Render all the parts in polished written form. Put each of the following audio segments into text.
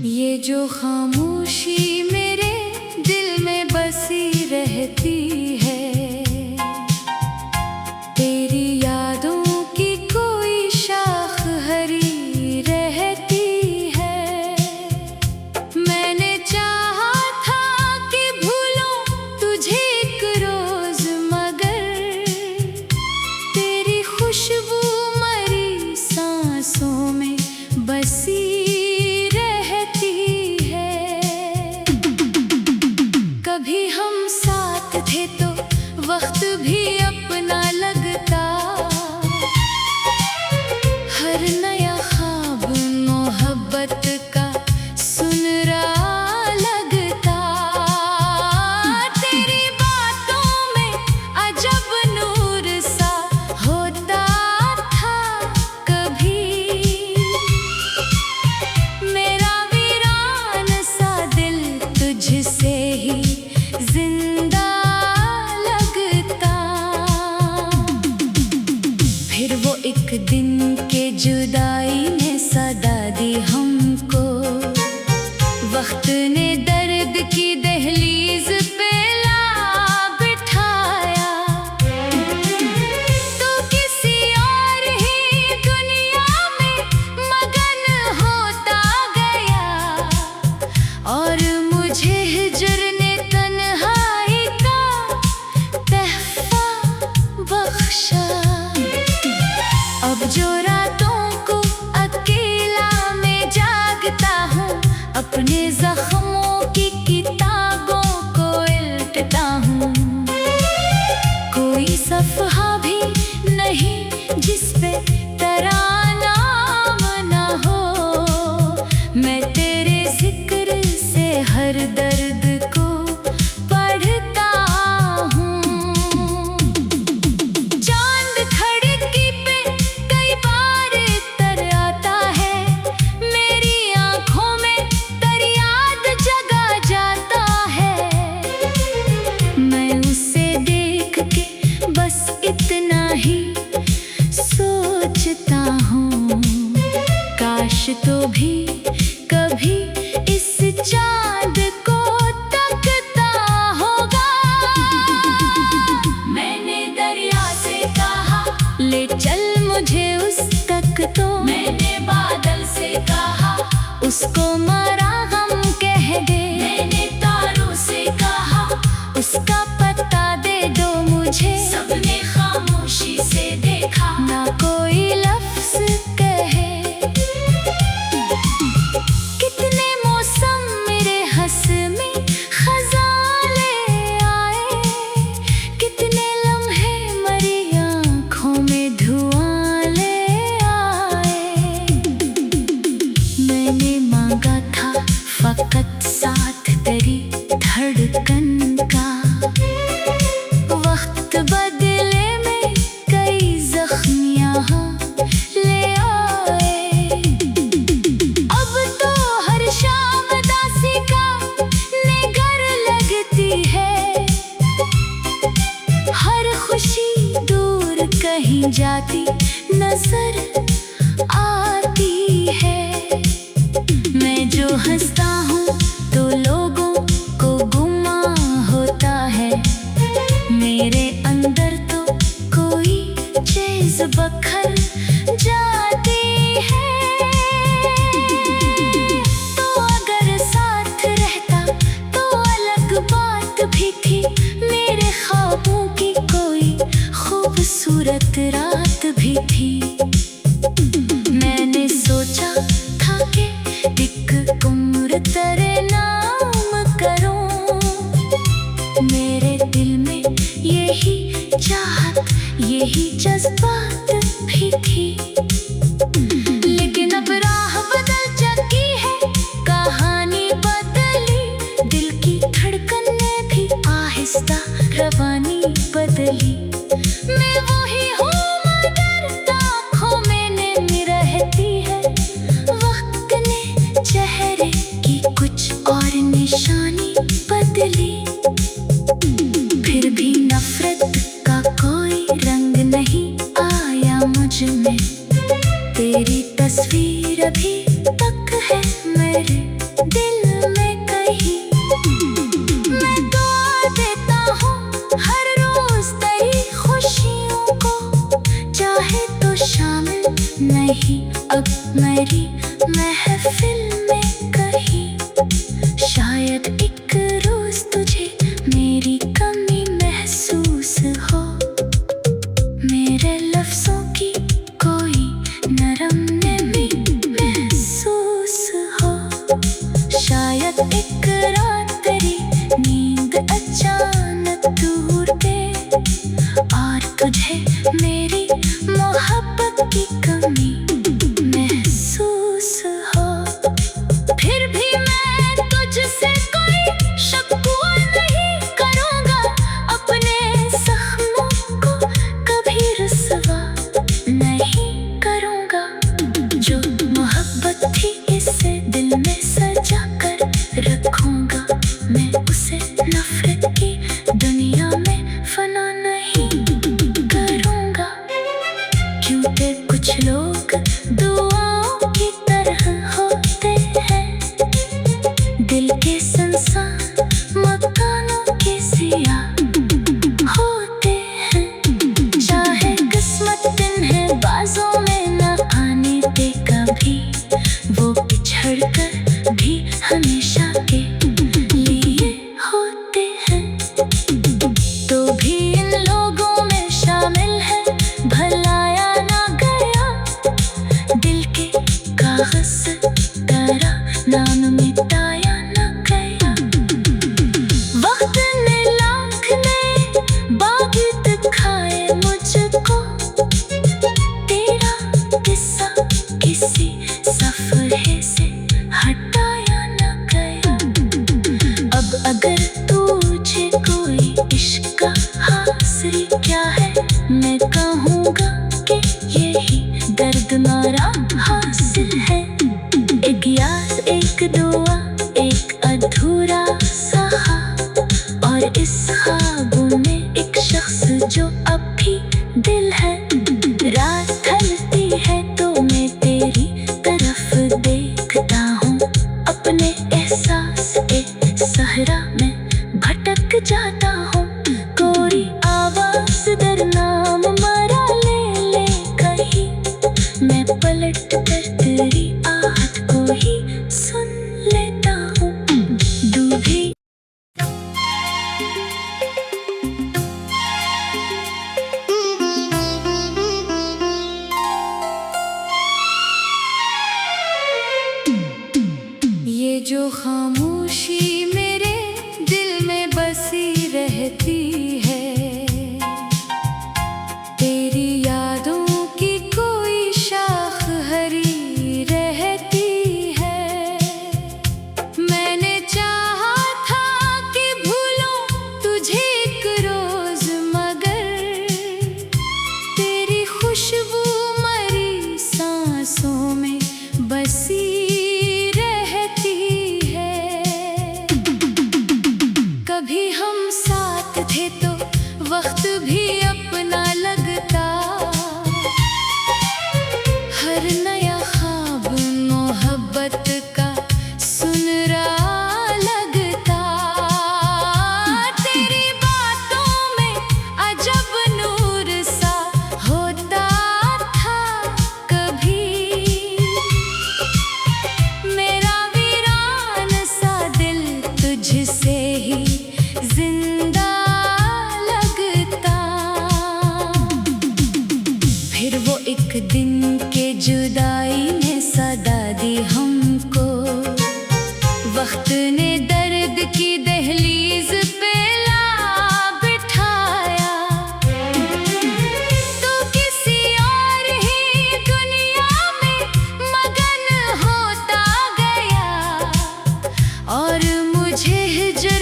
ये जो खामोशी मेरे दिल में बसी रहती है, तेरी यादों की कोई शाख हरी रहती है। मैंने चाहा था कि भूलूं तुझे एक रोज, मगर तेरी खुशबू मरी सांसों में बसी वक्त भी अपना लगता, हर नया ख्वाब मोहब्बत का सुनरा लगता। तेरी बातों में अजब नूर सा होता था कभी, मेरा वीरान सा दिल तुझसे ही जिंदा। फिर वो एक दिन के जुदाई ने सदा दी हमको, वक्त ने दर्द की दहलीज पे ला बिठाया, तो किसी और ही दुनिया में मगन होता गया, और मुझे हिज्र ने तन्हाई का तहफा बख्शा। अब जो रातों को अकेला मैं जागता हूँ, अपने जख्मों की किताबों को उल्टता हूँ, कोई सफ़हा भी नहीं जिस पे तराना ना हो। मैं तेरे जिक्र से हर दर्द को पढ़ता हूँ। इतना ही सोचता हूँ, काश तो भी कभी इस चाँद को तकता होगा। मैंने दरिया से कहा ले चल मुझे उस तक, तो मैंने बादल से कहा उसको मरा गम कह दे। मैंने तारों से कहा उसका पता दे दो मुझे, सबने खामोशी से देखा ना कोई लफ्ज़ कहे। कितने मौसम मेरे हंस में ख़ज़ां ले आए, कितने लम्हे मरी आँखों में धुआं ले आए। मैंने मांगा था फ़कत साथ तेरी धड़कन का, वक्त बदले में कई ज़ख्मियाँ ले आए। अब तो हर शाम दासी का निगर लगती है, हर खुशी दूर कहीं जाती नजर आती है। मैं जो हंसता हूँ तो लोगों को गुमा होता है, मेरे अंदर तो कोई चीज़ बखर जाती है। तो अगर साथ रहता तो अलग बात भी थी, मेरे ख्वाबों की कोई खूबसूरत रात भी थी। मैंने सोचा था कि एक उम्र तेरे नाम करूं, मेरे दिल में यही चाहत यही जज्बात भी थी। लेकिन अब राह बदल चुकी है, कहानी बदली, दिल की धड़कनें भी आहिस्ता रवानी बदली। मैं वही हूँ मगर आँखों में नमी रहती है, वक्त ने चेहरे की कुछ और निशानी बदली। एक रोज तुझे मेरी कमी महसूस हो, मेरे लफ्जों की कोई नरम नमी महसूस हो। शायद एक रात तेरी नींद अचानक टूटे और तुझे मेरी मोहब्बत की कमी महसूस हो। फिर भी मैं तुझसे कोई शिकवा नहीं करूँगा, अपने जख्मों को कभी रुसवा नहीं करूँगा। जो मोहब्बत थी इसे दिल में सजा कर रखूँगा, मैं उसे नफरत की दुनिया में फना नहीं करूँगा। क्योंकि कुछ लोग दुआओं की तरह होते हैं, दिल के संसार मकानों के सिया होते हैं। चाहे किस्मत इन्हें बाजों में न आने दे कभी, वो पिछड़ कर भी हमेशा के लिए होते हैं। तो भी इन लोगों में शामिल है भलाया ना गया, दिल के कागज तरह नाम मिटाया ना गया। वक्त ने लाख ने बाग दिखाए मुझको, तेरा किस्सा किसी सफरे से हटाया ना गया। अब अगर तुझे कोई इश्क का हासिल क्या है, मैं कहूँगा कि यही दर्द मारा हासिल है। एक याद, एक दुआ, एक अधूरा सहा, और इस ख्वाब में एक शख्स जो अब भी दिल है। रात ढलती है तो मैं तेरी तरफ देखता हूँ, अपने एहसास के सहरा में भटक जाता हूँ। कोई आवाज दर नाम मरा ले ले कहीं, मैं पलट कर तेरी आहट को ही सुन लेता हूँ। डूबी ये जो खामोशी मेरे दिल में बसी रहती है, तेरी यादों की कोई शाख हरी रहती है। मैंने चाहा था कि भूलूं तुझे एक रोज, मगर तेरी खुशबू मरी सांसों में बसी थे तो वक्त भी अपना लगता, हर नया ख्वाब मोहब्बत का सुनरा लगता। तेरी बातों में अजब नूर सा होता था कभी, मेरा वीरान सा दिल तुझसे ही जिंदा एक दिन के जुदाई ने सदा दी हमको, वक्त ने दर्द की दहलीज पे ला बिठाया। तो किसी और ही दुनिया में मगन होता गया, और मुझे हिजर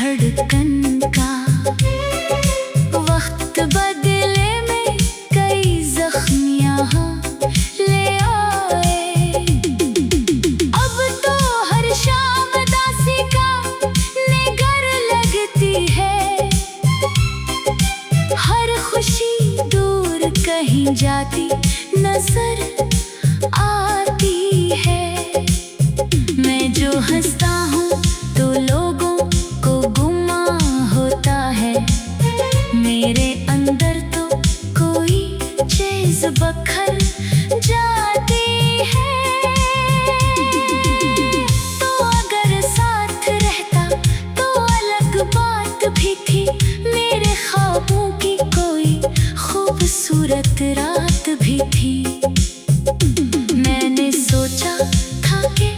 धड़कन का। वक्त बदले में कई जख्मियां ले आए। अब तो हर शाम दासी का निगर लगती है। हर खुशी दूर कहीं जाती नजर आती है। मैं जो हंसता हूँ तो लोगों को गुमा होता है। मेरे अंदर तो कोई चीज़ बखर जाती है। तो अगर साथ रहता तो अलग बात भी थी। मेरे ख्वाबों की कोई खूबसूरत रात भी थी। मैंने सोचा था कि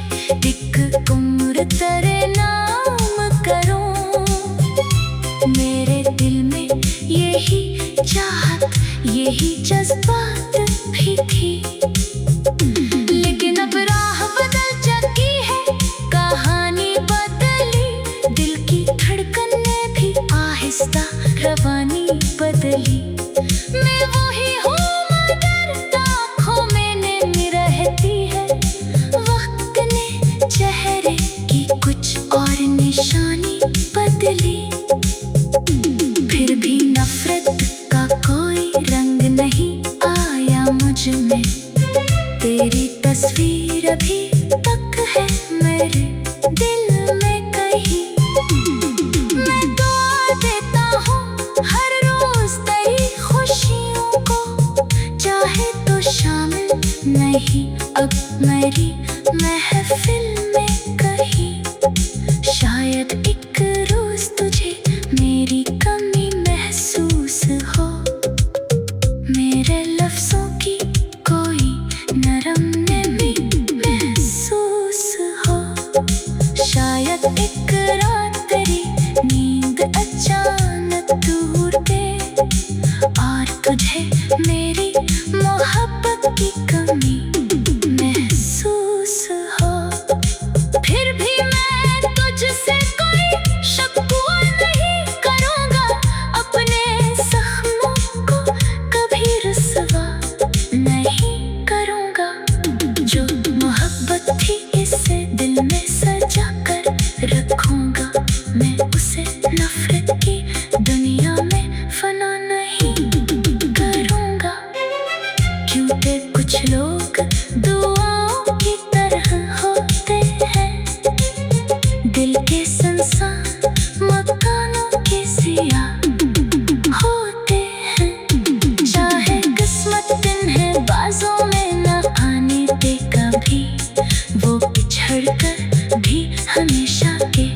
एक उम्र तेरे नाम करूं। मेरे दिल में यही चाहत, यही जज्बात भी थी। लेकिन अब राह बदल चुकी है, कहानी बदली। दिल की धड़कन ने भी आहिस्ता रवानी बदली। मैं वही हूँ मगर आँखों में नमी रहती है। वक्त ने चेहरे की कुछ और निशानी बदली। फिर भी नफरत का कोई रंग नहीं आया मुझ में। तेरी तस्वीर अभी तक है मेरे दिल में कहीं। मैं दुआ देता हूँ हर रोज तेरी खुशियों को। चाहे तो शामिल नहीं अब मेरी महफिल में कहीं। शायद एक रोज तुझे मेरी कमी महसूस हो। मेरे लफ्जों की कोई नरम नमी महसूस हो। शायद एक रात तेरी नींद अचानक टूट दे और तुझे मेरी मोहब्बत की कमी महसूस हो। फिर भी मैं तुझसे कोई शिकवा नहीं करूँगा। अपने जख्मों को कभी रुसवा नहीं करूँगा। जो मोहब्बत थी इसे दिल में सजा कर रखूँगा। मैं उसे नफरत की दुनिया में फना नहीं करूँगा। क्योंकि कुछ लोग दुआओं की तरह होते हैं। दिल के संसार मकानों के सिया होते हैं। चाहे किस्मत इन्हें बाजों में न आने दे कभी, वो पिछड़ कर भी हमेशा के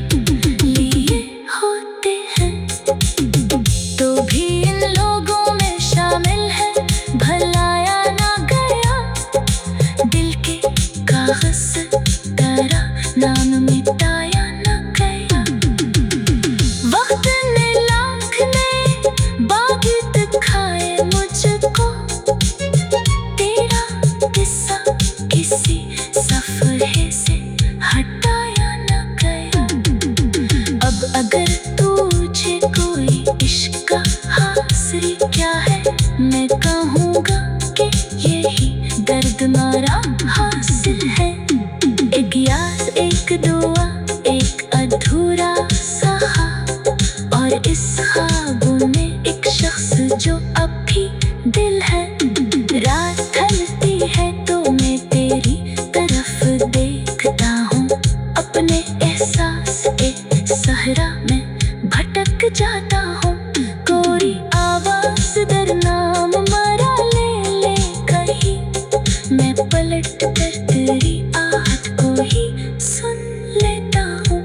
लिए होते हैं। तो भी इन लोगों में शामिल है भलाया ना गया। दिल के कागज तेरा नाम मिटाया ना गया। वक्त ने लाख ने बागी दिखाए मुझको। तेरा किस्सा किसी सफरे से हटाया ना गया। अब अगर तुझे कोई इश्क का हासिल क्या है, मैं कहूँगा कि यही दर्द मारा हासिल है। एक याद, एक दुआ, एक अधूरा सा और इस ख्वाबों में एक शख्स जो अब भी दिल है। रात ढलती है तो मैं तेरी तरफ देखता हूँ। अपने एहसास के सहरा में भटक जाता हूँ। कोई आवाज दर नाम मरा ले ले कहीं। मैं पलट कर तेरी आहट को ही सुन लेता हूँ।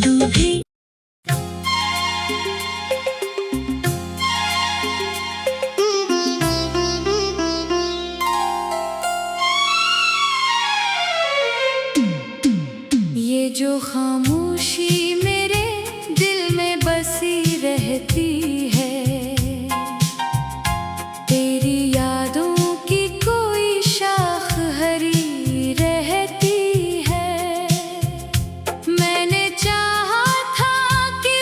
डूबी ये जो खामोशी मेरे दिल में बसी रहती है। तेरी यादों की कोई शाख हरी रहती है। मैंने चाहा था कि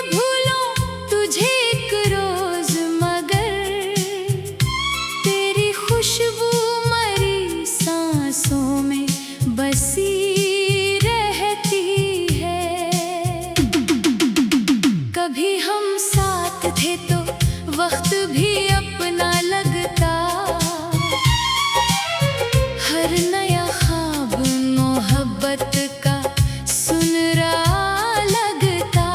कभी हम साथ थे तो वक्त भी अपना लगता, हर नया ख्वाब मोहब्बत का सुनरा लगता।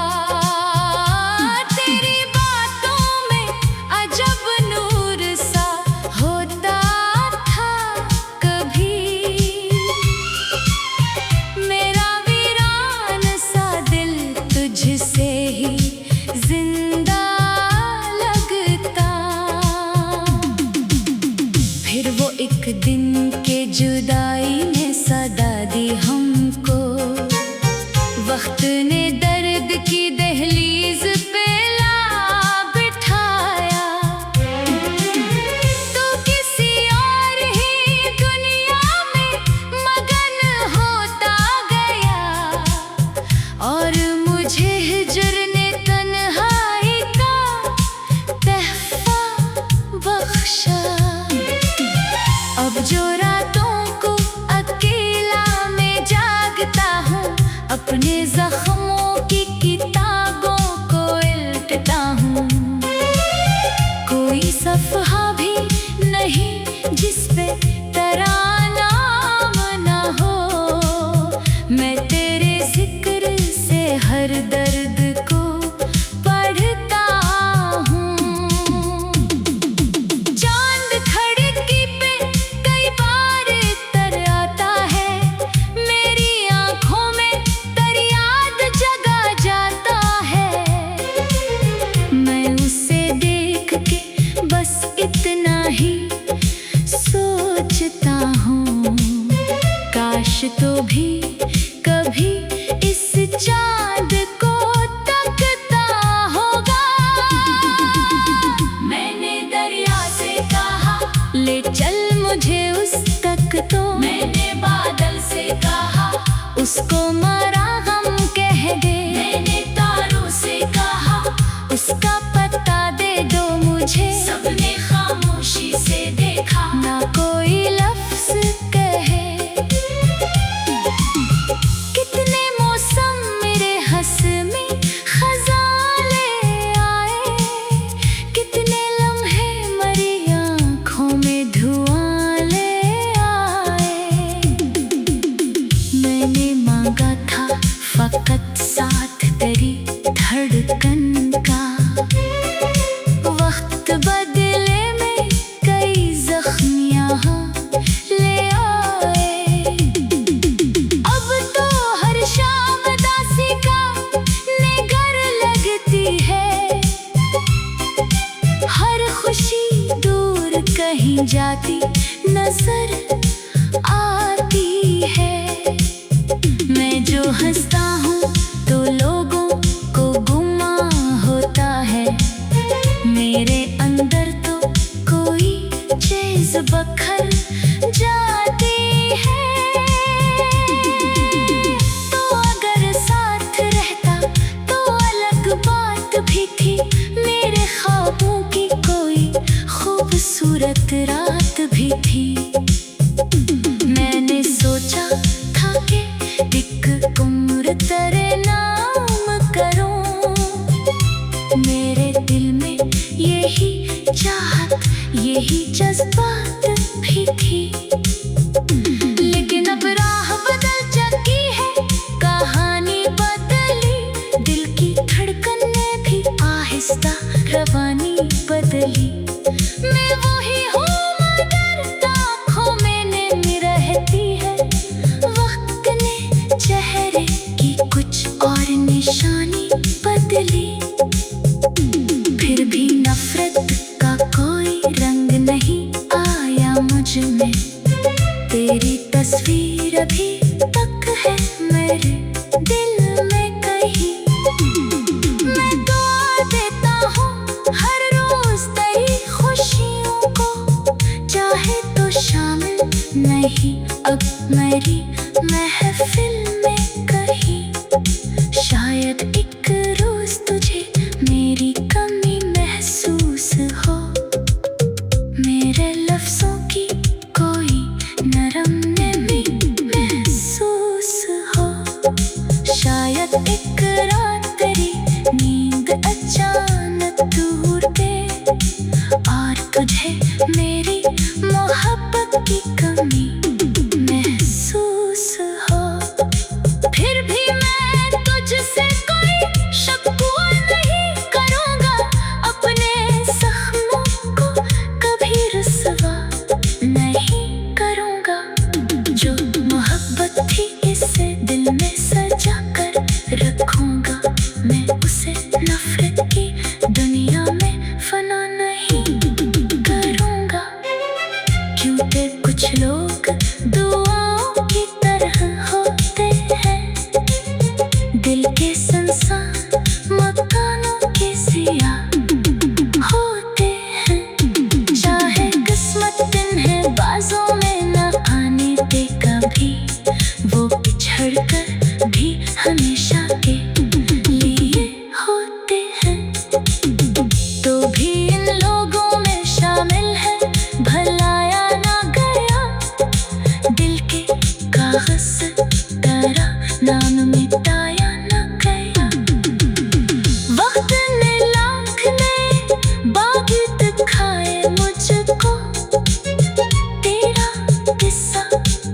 तेरी बातों में अजब नूर सा होता था कभी, मेरा वीरान सा दिल तुझसे ही जिंदा लगता। फिर वो एक दिन के जुदाई ने सदा दी हमको, वक्त ने दर्द की दहलीज पे ला बिठाया। तो किसी और ही दुनिया में मगन होता गया, और मुझे हिज्र ने तन्हाई का तहफा बख्शा। अब जो रातों को अकेला में जागता हूँ, अपने जख्मों की किताबों को उल्टता हूँ। कोई सफ़हा भी नहीं जिस पे तेरा नाम ना हो, मैं तेरे जिक्र से हर दर्द को पढ़ता हूँ। चांद खिड़की पे कई बार तर आता है, मेरी आँखों में तर याद जगा जाता है। मैं उसे देख के बस इतना ही सोचता हूँ, काश तो भी कभी इस चांद को तकता होगा। मैंने दरिया से कहा ले चल मुझे उस तक, तो मैंने बादल से कहा उसको मरा गम कह दे। मैंने तारों से कहा उसका पता दे दो मुझे, सबने खामोशी से देखा ना कोई लफ्ज कहे। कितने मौसम मेरे हंस में खज़ां ले आए, कितने लम्हे मरी आँखों में धुआं ले आए। मैंने मांगा था फकत साथ तेरी धड़कन का, वक्त बदले में कई जख्मियाँ ले आए। अब तो हर शाम दासी का निगर लगती है, हर खुशी दूर कहीं जाती नजर आती है। मैं जो हंसता हूँ तो लोगों को गुमा होता है, मेरे अंदर तो कोई चीज़ बखर जाती है। तो अगर साथ रहता तो अलग बात भी थी, मेरे ख्वाबों की कोई खूबसूरत रात भी थी। मैंने सोचा था कि एक उम्र तेरे नाम करूं, मेरे दिल में यही चाहत यही जज्बात भी थी। लेकिन अब राह बदल चुकी है, कहानी बदली, दिल की धड़कन ने भी आहिस्ता रवानी बदली। मैं वही हूँ मगर आँखों में नमी रहती है, वक्त ने चेहरे की कुछ और निशानी बदली। फिर भी नफरत का कोई रंग नहीं आया मुझ में, तेरी तस्वीर अभी तक है मेरे दिल में कहीं। मैं दुआ देता हूँ हर रोज तेरी खुशियों को अचानक दूर पे, और तुझे मेरी मोहब्बत की कमी महसूस हो। फिर भी मैं तुझसे कोई शिकवा नहीं करूँगा, अपने जख्मों को कभी रुसवा नहीं करूँगा। जो मोहब्बत थी इसे दिल में सजा कर रखूँगा, मैं उसे नफरत की दुनिया में फना नहीं करूँगा। क्योंकि कुछ लोग दुआओं की तरह होते हैं, दिल के संसार मकानों के सिया होते हैं। चाहे किस्मत इन्हें बाजों में न आने दे कभी, वो पिछड़ कर भी हमेशा के लिए होते हैं। तो भी इन लोगों में शामिल है भलाया ना गया, दिल के कागज तेरा नाम मिटाया ना गया। वक्त ने लाख ने बाग दिखाए मुझको, तेरा किस्सा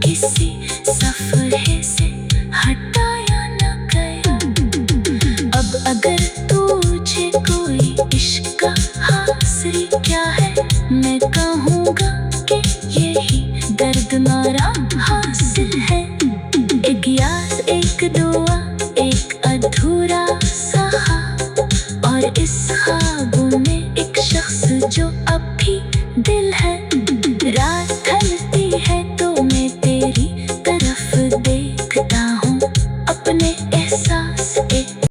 किसी सफरे से हटाया ना गया। अब अगर तुझे कोई इश्क का हासिल क्या है, मैं कहूँगा कि यही दर्द मारा